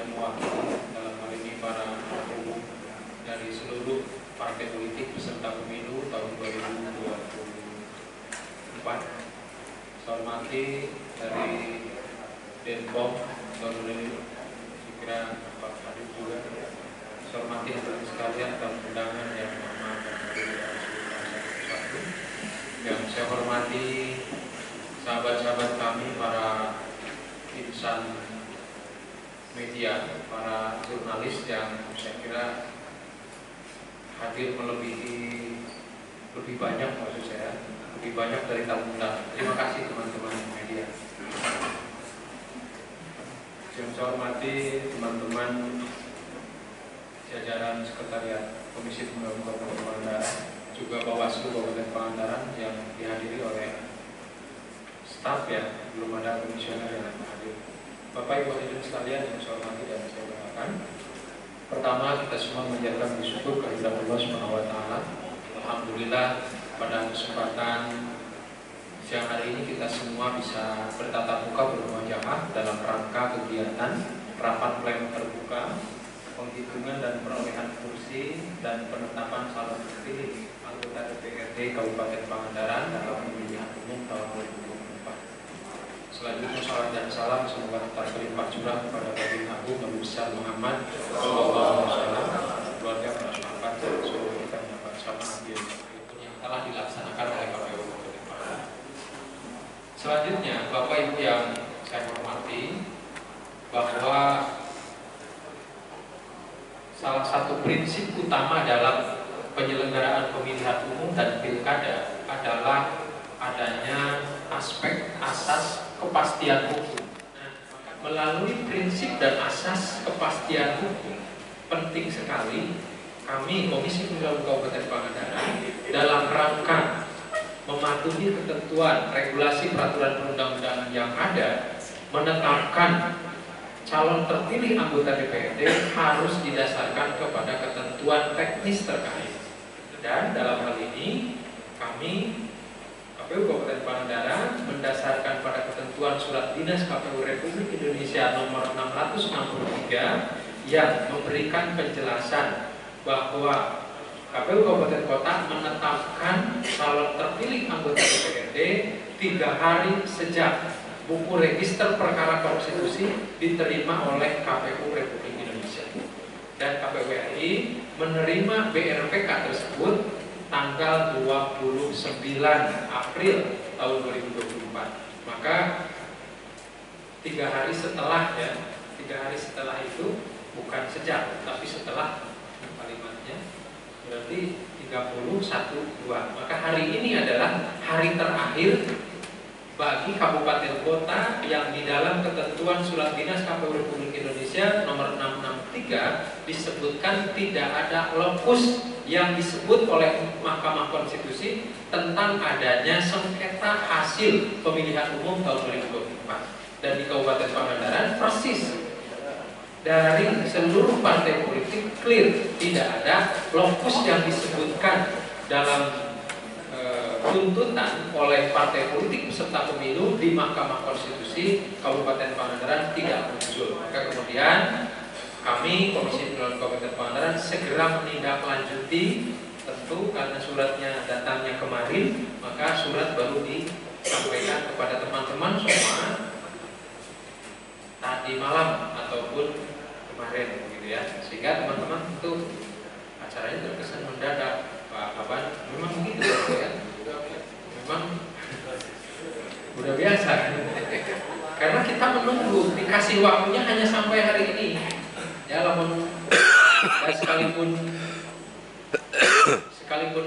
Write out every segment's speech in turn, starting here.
yang mewakili dalam hal ini para pendukung dari seluruh partai politik peserta pemilu tahun 2024. Saya hormati dari Denpom, Saudara kira Pak Hadir juga. Saya hormati hadirin sekalian dalam undangan yang amat dan mulia satu. Yang saya hormati sahabat-sahabat kami para insan media, para jurnalis yang saya kira hadir melebihi lebih banyak, maksud saya lebih banyak dari tamu-tamu. Terima kasih teman-teman media. Yang saya hormati teman-teman jajaran sekretariat Komisi Pemilihan Kabupaten Pangandaran, juga Bawaslu Kabupaten Pangandaran yang dihadiri oleh staf ya, belum ada komisioner yang hadir. Bapak Ibu hadirin sekalian yang saya hormati dan saya banggakan. Pertama, kita semua menjadikan bersyukur kehadirat Allah Subhanahu wa taala. Alhamdulillah pada kesempatan siang hari ini kita semua bisa bertatap muka bermuajahah dalam rangka kegiatan rapat pleno terbuka, penghitungan dan perolehan kursi dan penetapan calon terpilih anggota DPRD Kabupaten Pangandaran dalam pemilihan umum tahun 2024. Selanjutnya salam dan salam semoga tetap berlimpah curah kepada Baginda Agung Nabi besar Muhammad Sallallahu Alaihi Wasallam, keluarga, para sahabat, dan seluruh kita yang bersama yang telah dilaksanakan oleh KPU Kabupaten Pangandaran. Selanjutnya, Bapak Ibu yang saya hormati, bahwa salah satu prinsip utama dalam penyelenggaraan pemilihan umum dan pilkada adalah adanya aspek asas kepastian hukum. Melalui prinsip dan asas kepastian hukum, penting sekali kami Komisi Pemilihan Kabupaten Pangandaran dalam rangka mematuhi ketentuan regulasi peraturan perundang-undangan yang ada, menetapkan calon terpilih anggota DPRD harus didasarkan kepada ketentuan teknis terkait. Dan dalam hal ini kami KPU Kabupaten Pangandaran mendasarkan pada ketentuan Surat Dinas KPU Republik Indonesia nomor 663 yang memberikan penjelasan bahwa KPU Kabupaten Kota menetapkan calon terpilih anggota DPRD 3 hari sejak buku register perkara konstitusi diterima oleh KPU Republik Indonesia, dan KPU RI menerima BRPK tersebut tanggal 29 April tahun 2024. Maka 3 hari setelah ya, 3 hari setelah itu, bukan sejak tapi setelah kalimatnya, berarti 31/2. Maka hari ini adalah hari terakhir bagi kabupaten kota yang di dalam ketentuan Surat Dinas KPU Republik Indonesia nomor 663 disebutkan tidak ada lokus yang disebut oleh Mahkamah Konstitusi tentang adanya sengketa hasil pemilihan umum tahun 2024. Dan di Kabupaten Pangandaran persis dari seluruh partai politik clear, tidak ada lokus yang disebutkan dalam tuntutan oleh partai politik peserta pemilu di Mahkamah Konstitusi Kabupaten Pangandaran tidak muncul. Maka kemudian kami Komisi Pemilihan Kabupaten Pangandaran segera menindaklanjuti, tentu karena suratnya datangnya kemarin, maka surat baru disampaikan kepada teman-teman semua tadi malam ataupun kemarin, gitu ya. Sehingga teman-teman tentu acaranya terkesan mendadak. Pak Kaban, memang begitu ya. Memang udah biasa. Karena kita menunggu, dikasih waktunya hanya sampai hari ini. Ya, namun ya, sekalipun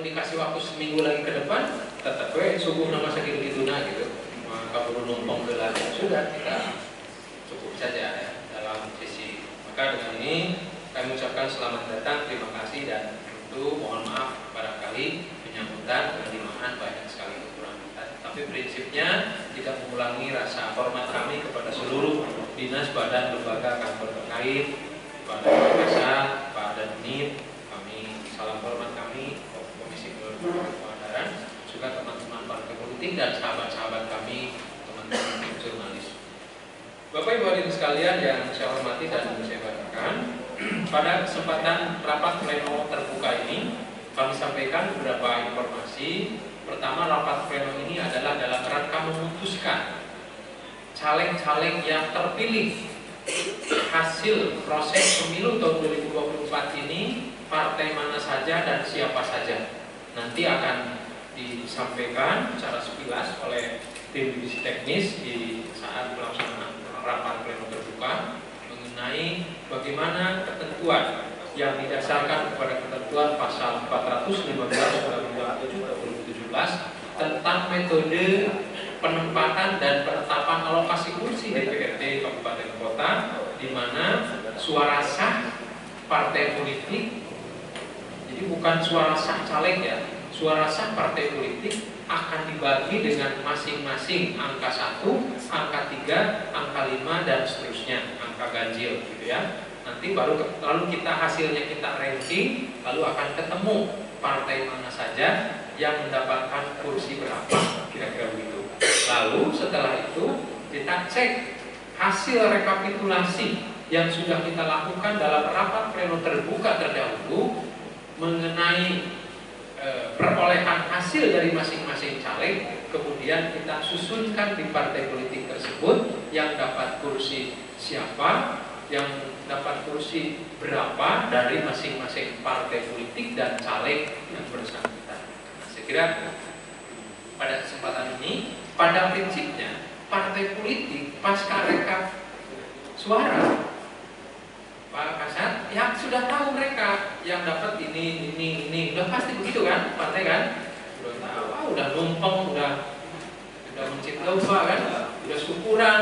dikasih waktu seminggu lagi ke depan, tetap subuh nama segitu gituna gitu. Maka perlu numpang lagi. Sudah, kita cukup saja ya dalam sisi. Maka dengan ini kami ucapkan selamat datang, terima kasih, dan tentu mohon maaf barangkali penyambutan penerimaan banyak sekali kekurangan. Tapi prinsipnya tidak mengulangi rasa hormat kami kepada seluruh dinas, badan, lembaga, kantor terkait, kepada Pak Kasat, Pak Danit, kami salam hormat kami Komisi Pemilihan Pangandaran, juga teman-teman partai politik dan sahabat-sahabat kami, teman-teman jurnalis. Bapak Ibu hadirin sekalian yang saya hormati dan saya sampaikan, pada kesempatan rapat pleno terbuka ini kami sampaikan beberapa informasi. Pertama, rapat pleno ini adalah dalam rangka memutuskan caleg-caleg yang terpilih hasil proses pemilu tahun 2024 ini, partai mana saja dan siapa saja. Nanti akan disampaikan secara sekilas oleh tim divisi teknis di saat pelaksanaan rapat pleno terbuka mengenai bagaimana ketentuan yang didasarkan kepada ketentuan pasal 415 Undang-Undang 7 2017 tentang metode penempatan dan penetapan alokasi kursi DPRD kabupaten kota, di mana suara sah partai politik, jadi bukan suara sah caleg ya, suara sah partai politik akan dibagi dengan masing-masing angka 1, angka 3, angka 5 dan seterusnya, angka ganjil gitu ya. Nanti lalu kita hasilnya kita ranking, lalu akan ketemu partai mana saja yang mendapatkan kursi berapa, kira-kira begitu. Lalu setelah itu kita cek hasil rekapitulasi yang sudah kita lakukan dalam rapat pleno terbuka terdahulu mengenai perolehan hasil dari masing-masing caleg, kemudian kita susunkan di partai politik tersebut yang dapat kursi siapa, yang dapat kursi berapa dari masing-masing partai politik dan caleg yang bersangkutan. Saya kira pada kesempatan ini, pada prinsipnya partai politik pasca rekap suara Pak Kasat, ya sudah tahu mereka yang dapat ini, udah pasti begitu kan, partai kan, udah tahu, udah numpang, udah mencit lomba kan, udah syukuran.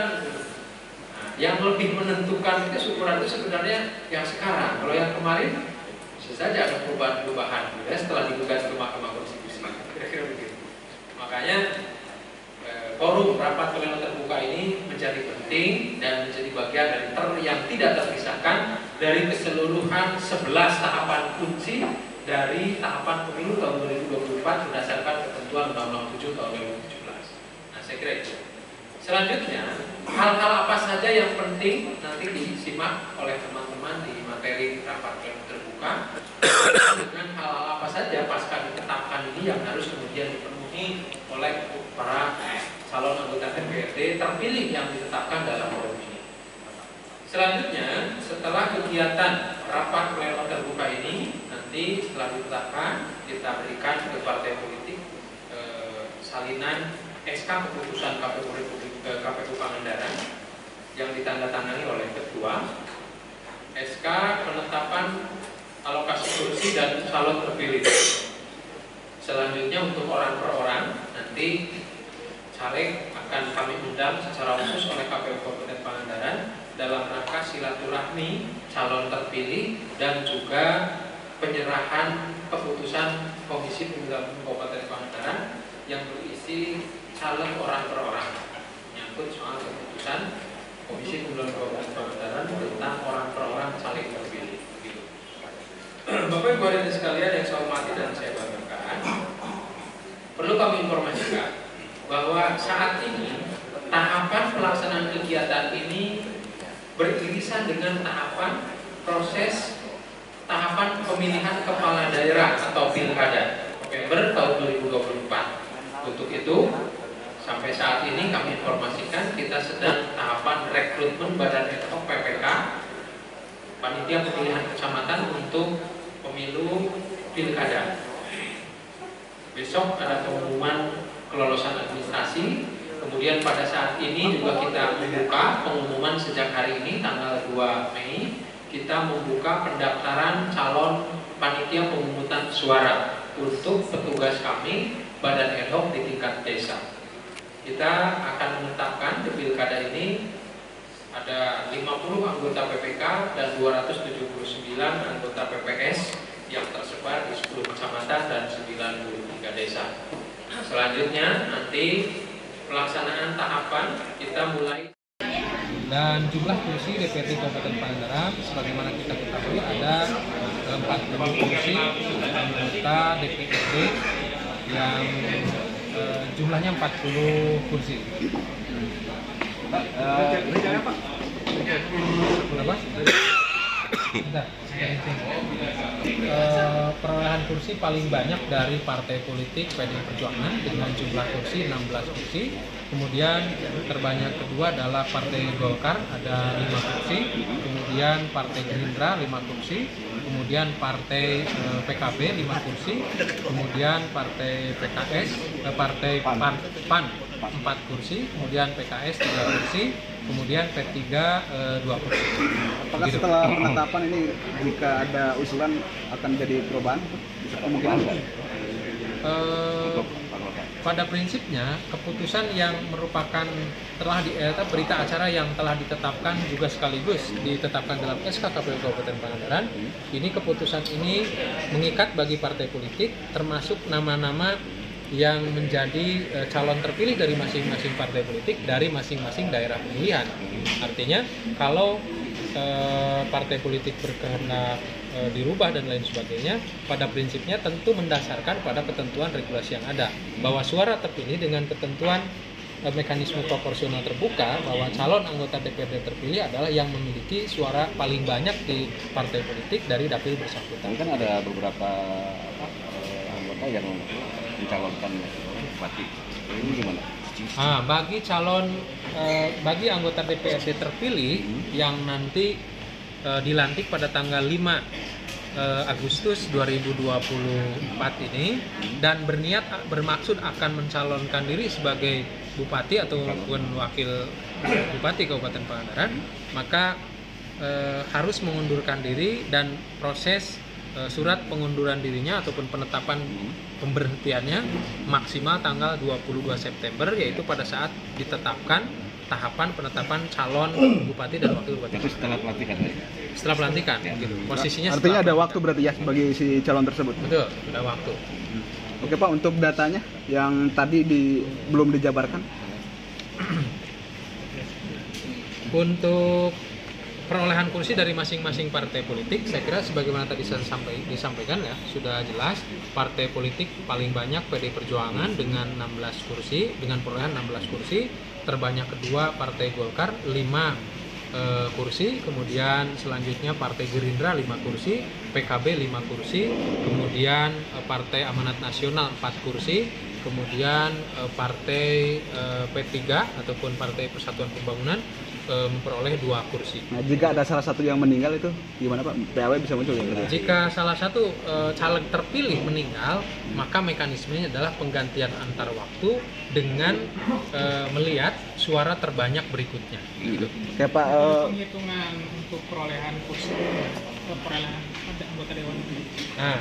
Nah, yang lebih menentukan itu syukuran itu sebenarnya yang sekarang. Kalau yang kemarin bisa saja ada perubahan-perubahan ya, setelah digugat ke Mahkamah Konstitusi, kira-kira begitu. Makanya forum rapat pleno terbuka ini menjadi penting dan menjadi bagian dari yang tidak terpisahkan dari keseluruhan 11 tahapan kunci dari tahapan pemilu tahun 2024 berdasarkan ketentuan Undang-Undang 7 tahun 2017. Nah, saya kira itu. Selanjutnya, hal-hal apa saja yang penting nanti disimak oleh teman-teman di materi rapat pleno terbuka, dengan hal-hal apa saja pasca ditetapkan ini yang harus kemudian dipenuhi oleh para calon anggota DPRD terpilih yang ditetapkan dalam forum ini. Selanjutnya, setelah kegiatan rapat pleno terbuka ini, nanti setelah ditetapkan, kita berikan ke partai politik salinan SK keputusan KPU Pangandaran yang ditandatangani oleh ketua, SK penetapan alokasi kursi dan calon terpilih. Selanjutnya untuk orang per orang, nanti caleg akan kami undang secara khusus oleh KPU Kabupaten Pangandaran dalam rangka silaturahmi calon terpilih dan juga penyerahan keputusan Komisi Pemilihan Kabupaten Pangandaran yang berisi calon orang per orang, menyangkut soal keputusan Komisi Pemilihan Kabupaten Pangandaran tentang orang per orang caleg terpilih. Begitu. Bapak Ibu hadirin sekalian yang saya hormati dan saya banggakan, perlu kami informasikan bahwa saat ini tahapan pelaksanaan kegiatan ini beririsan dengan tahapan proses tahapan pemilihan kepala daerah atau pilkada November tahun 2024. Untuk itu, sampai saat ini kami informasikan kita sedang tahapan rekrutmen badan ad hoc PPK panitia pemilihan kecamatan untuk pemilu pilkada. Besok ada pengumuman kelolosan administrasi. Kemudian pada saat ini juga kita membuka pengumuman sejak hari ini tanggal 2 Mei kita membuka pendaftaran calon panitia pemungutan suara untuk petugas kami badan ad hoc di tingkat desa. Kita akan menetapkan di pilkada ini ada 50 anggota PPK dan 279 anggota PPS yang tersebar di 10 kecamatan dan 93 desa. Selanjutnya nanti pelaksanaan tahapan kita mulai. Dan jumlah kursi DPRD Kabupaten Pangandaran sebagaimana kita ketahui ada 40 kursi anggota DPRD yang jumlahnya 40 kursi. Pak, berapa? Bentar, perolehan kursi paling banyak dari partai politik PDI Perjuangan dengan jumlah kursi 16 kursi. Kemudian terbanyak kedua adalah Partai Golkar ada 5 kursi, kemudian Partai Gerindra 5 kursi, kemudian Partai PKB 5 kursi, kemudian Partai PKS, Partai PAN 4 kursi, kemudian PKS 3 kursi, kemudian P3 2 kursi. Apakah setelah penetapan ini jika ada usulan akan jadi perubahan? Kemungkinan enggak? Pada prinsipnya keputusan yang merupakan berita acara yang telah ditetapkan juga sekaligus ditetapkan dalam SK KPU Kabupaten Pangandaran. Ini keputusan ini mengikat bagi partai politik termasuk nama-nama yang menjadi calon terpilih dari masing-masing partai politik dari masing-masing daerah pemilihan. Artinya kalau partai politik berkehendak dirubah dan lain sebagainya, pada prinsipnya tentu mendasarkan pada ketentuan regulasi yang ada, bahwa suara terpilih dengan ketentuan mekanisme proporsional terbuka, bahwa calon anggota DPRD terpilih adalah yang memiliki suara paling banyak di partai politik dari dapil bersangkutan. Kan ada beberapa anggota yang mencalonkan bupati, ini gimana? Bagi anggota DPRD terpilih yang nanti dilantik pada tanggal 5 Agustus 2024 ini dan bermaksud akan mencalonkan diri sebagai bupati ataupun wakil bupati Kabupaten Pangandaran, maka harus mengundurkan diri dan proses surat pengunduran dirinya ataupun penetapan pemberhentiannya maksimal tanggal 22 September, yaitu pada saat ditetapkan tahapan penetapan calon bupati dan wakil bupati. Itu setelah pelantikan. Setelah pelantikan, gitu. Posisinya. Artinya ada waktu berarti ya bagi si calon tersebut. Betul, ada waktu. Oke Pak, untuk datanya yang tadi belum dijabarkan. Untuk perolehan kursi dari masing-masing partai politik, saya kira sebagaimana tadi saya disampaikan ya, sudah jelas partai politik paling banyak PDI Perjuangan dengan 16 kursi, dengan perolehan 16 kursi. Terbanyak kedua Partai Golkar 5 kursi, kemudian selanjutnya Partai Gerindra 5 kursi, PKB 5 kursi, kemudian Partai Amanat Nasional 4 kursi, kemudian Partai P3 ataupun Partai Persatuan Pembangunan memperoleh 2 kursi. Nah, jika ada salah satu yang meninggal itu gimana Pak? PAW bisa muncul ya? Jika salah satu caleg terpilih meninggal, maka mekanismenya adalah penggantian antar waktu dengan melihat suara terbanyak berikutnya. Gitu. Oke Pak. Penghitungan untuk perolehan kursi, perolehan anggota dewan. Nah,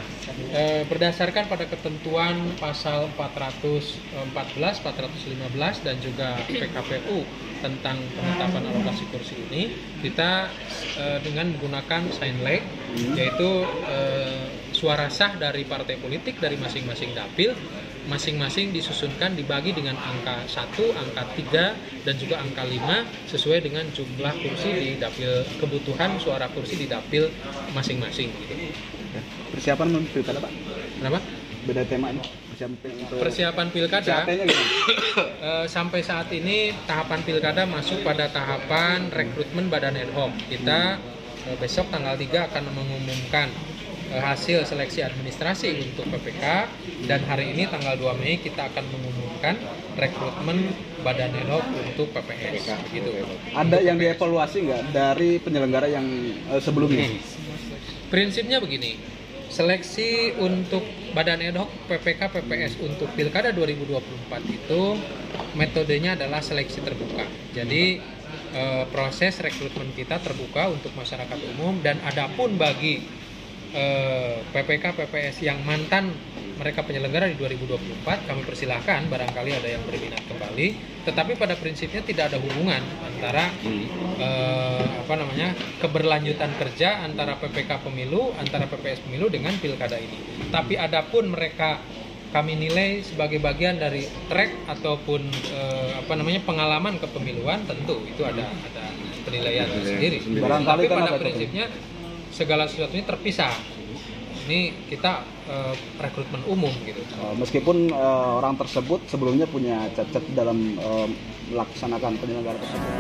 berdasarkan pada ketentuan pasal 414, 415 dan juga PKPU tentang penetapan alokasi kursi ini, kita dengan menggunakan sign leg, yaitu suara sah dari partai politik dari masing-masing dapil, masing-masing disusunkan dibagi dengan angka 1, angka 3, dan juga angka 5 sesuai dengan jumlah kursi di dapil, kebutuhan suara kursi di dapil masing-masing. Gitu. Persiapan pilkada Pak? Kenapa? Beda tema ini. Persiapan pilkada sampai saat ini tahapan pilkada masuk pada tahapan rekrutmen badan ad hoc. Kita besok tanggal 3 akan mengumumkan hasil seleksi administrasi untuk PPK, dan hari ini tanggal 2 Mei kita akan mengumumkan rekrutmen badan ad hoc untuk PPS. Gitu. Ada yang dievaluasi nggak dari penyelenggara yang sebelumnya? Prinsipnya begini, seleksi untuk badan ad hoc PPK PPS untuk Pilkada 2024 itu metodenya adalah seleksi terbuka. Jadi proses rekrutmen kita terbuka untuk masyarakat umum, dan adapun bagi PPK PPS yang mantan mereka penyelenggara di 2024, kami persilahkan barangkali ada yang berminat kembali, tetapi pada prinsipnya tidak ada hubungan antara keberlanjutan kerja antara PPK pemilu, antara PPS pemilu dengan pilkada ini. Tapi adapun mereka kami nilai sebagai bagian dari track ataupun pengalaman kepemiluan, tentu itu ada penilaian sendiri. Tapi pada prinsipnya segala sesuatunya terpisah. Ini kita rekrutmen umum gitu. Meskipun orang tersebut sebelumnya punya cacat dalam melaksanakan penyelenggaraan tersebut.